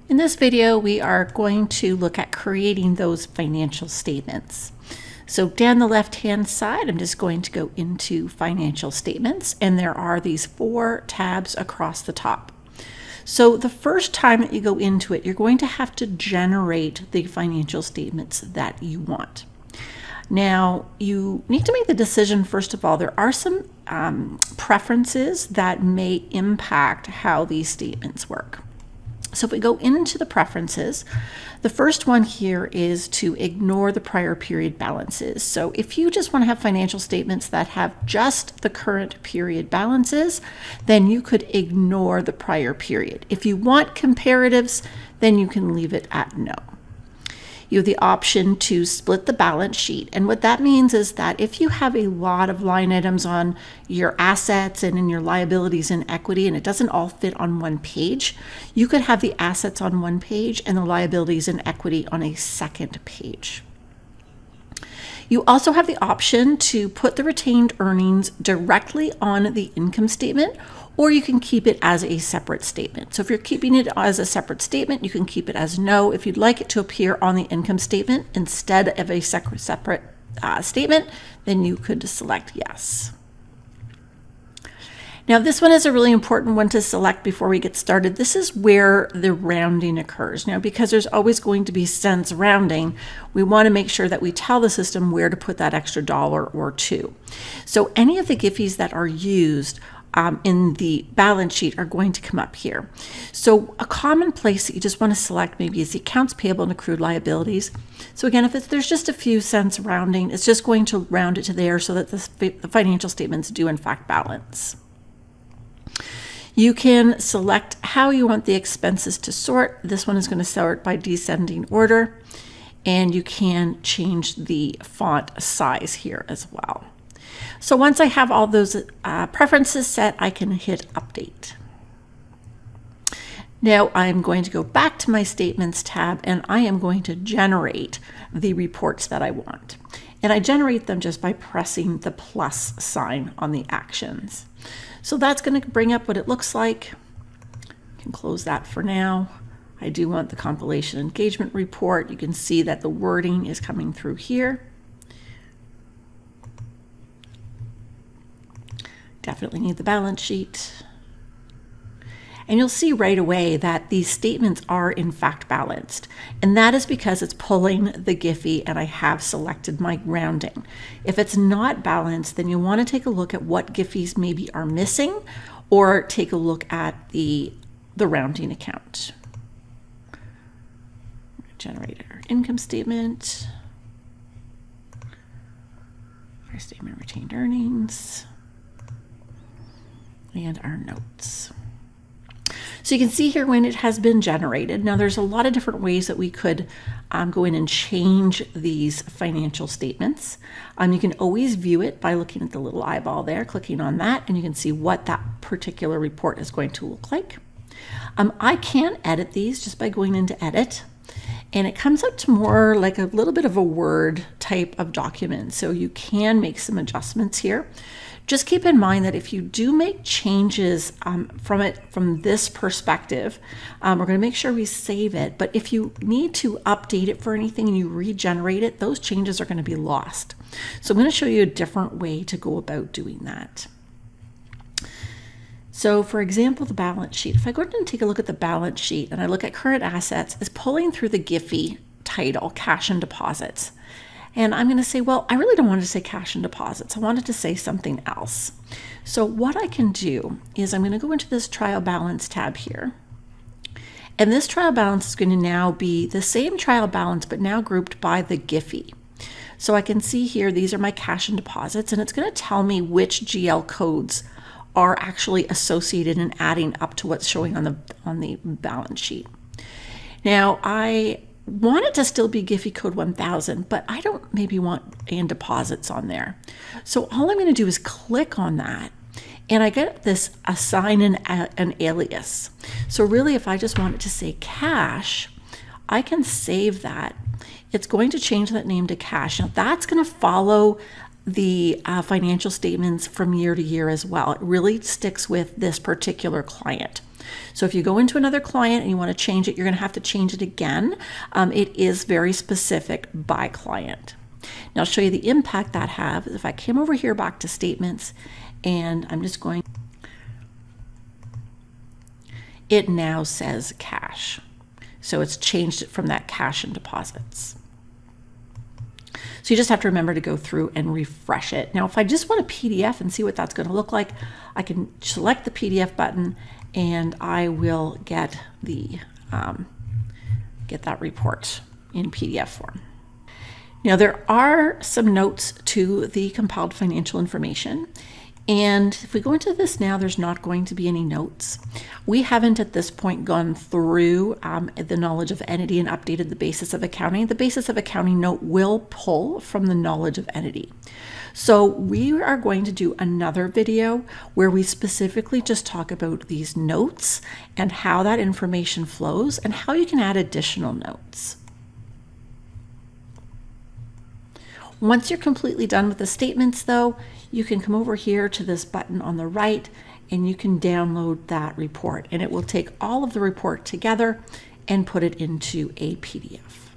In this video, we are going to look at creating those financial statements. So down the left-hand side, I'm just going to go into financial statements, and there are these 4 tabs across the top. So the first time that you go into it, you're going to have to generate the financial statements that you want. Now, you need to make the decision, first of all, there are some preferences that may impact how these statements work. So if we go into the preferences, the first one here is to ignore the prior period balances. So if you just want to have financial statements that have just the current period balances, then you could ignore the prior period. If you want comparatives, then you can leave it at no. You have the option to split the balance sheet. And what that means is that if you have a lot of line items on your assets and in your liabilities and equity, and it doesn't all fit on one page, you could have the assets on one page and the liabilities and equity on a second page. You also have the option to put the retained earnings directly on the income statement, or you can keep it as a separate statement. So if you're keeping it as a separate statement, you can keep it as no. If you'd like it to appear on the income statement instead of a separate statement, then you could select yes. Now this one is a really important one to select before we get started. This is where the rounding occurs. Now, because there's always going to be cents rounding, we want to make sure that we tell the system where to put that extra dollar or two. So any of the GIFIs that are used in the balance sheet are going to come up here. So a common place that you just want to select maybe is the accounts payable and accrued liabilities. So again, if there's just a few cents rounding, it's just going to round it to there so that the financial statements do in fact balance. You can select how you want the expenses to sort. This one is going to sort by descending order, and you can change the font size here as well. So once I have all those preferences set, I can hit update. Now I'm going to go back to my statements tab, and I am going to generate the reports that I want. And I generate them just by pressing the plus sign on the actions. So that's going to bring up what it looks like. I can close that for now. I do want the compilation engagement report. You can see that the wording is coming through here. Definitely need the balance sheet. And you'll see right away that these statements are in fact balanced. And that is because it's pulling the GIFI and I have selected my rounding. If it's not balanced, then you want to take a look at what GIFIs maybe are missing, or take a look at the rounding account. Generate our income statement, our statement of retained earnings, and our notes. So you can see here when it has been generated. Now there's a lot of different ways that we could go in and change these financial statements. You can always view it by looking at the little eyeball there, clicking on that, and you can see what that particular report is going to look like. I can edit these just by going into edit, and it comes up to more like a little bit of a Word type of document. So you can make some adjustments here. Just keep in mind that if you do make changes from this perspective, we're going to make sure we save it. But if you need to update it for anything and you regenerate it, those changes are going to be lost. So I'm going to show you a different way to go about doing that. So for example, the balance sheet. If I go ahead and take a look at the balance sheet and I look at current assets, it's pulling through the GIFI title, cash and deposits. And I'm going to say, well, I really don't want to say cash and deposits. I wanted to say something else. So what I can do is I'm going to go into this trial balance tab here. And this trial balance is going to now be the same trial balance, but now grouped by the GIFI. So I can see here, these are my cash and deposits, and it's going to tell me which GL codes are actually associated and adding up to what's showing on the balance sheet. Now, I want it to still be GIFI code 1000, but I don't maybe want and deposits on there. So all I'm going to do is click on that, and I get this assign an alias. So really, if I just want it to say cash, I can save that. It's going to change that name to cash. Now that's going to follow the financial statements from year to year as well. It really sticks with this particular client. So if you go into another client and you want to change it, you're going to have to change it again. It is very specific by client. Now I'll show you the impact that has. If I came over here back to statements, and I'm just going, it now says cash. So it's changed it from that cash and deposits. So you just have to remember to go through and refresh it. Now, if I just want a PDF and see what that's going to look like, I can select the PDF button and I will get the get that report in PDF form. Now, there are some notes to the compiled financial information. And if we go into this now, there's not going to be any notes. We haven't at this point gone through the knowledge of entity and updated the basis of accounting. The basis of accounting note will pull from the knowledge of entity. So we are going to do another video where we specifically just talk about these notes and how that information flows and how you can add additional notes. Once you're completely done with the statements though, you can come over here to this button on the right and you can download that report, and it will take all of the report together and put it into a PDF.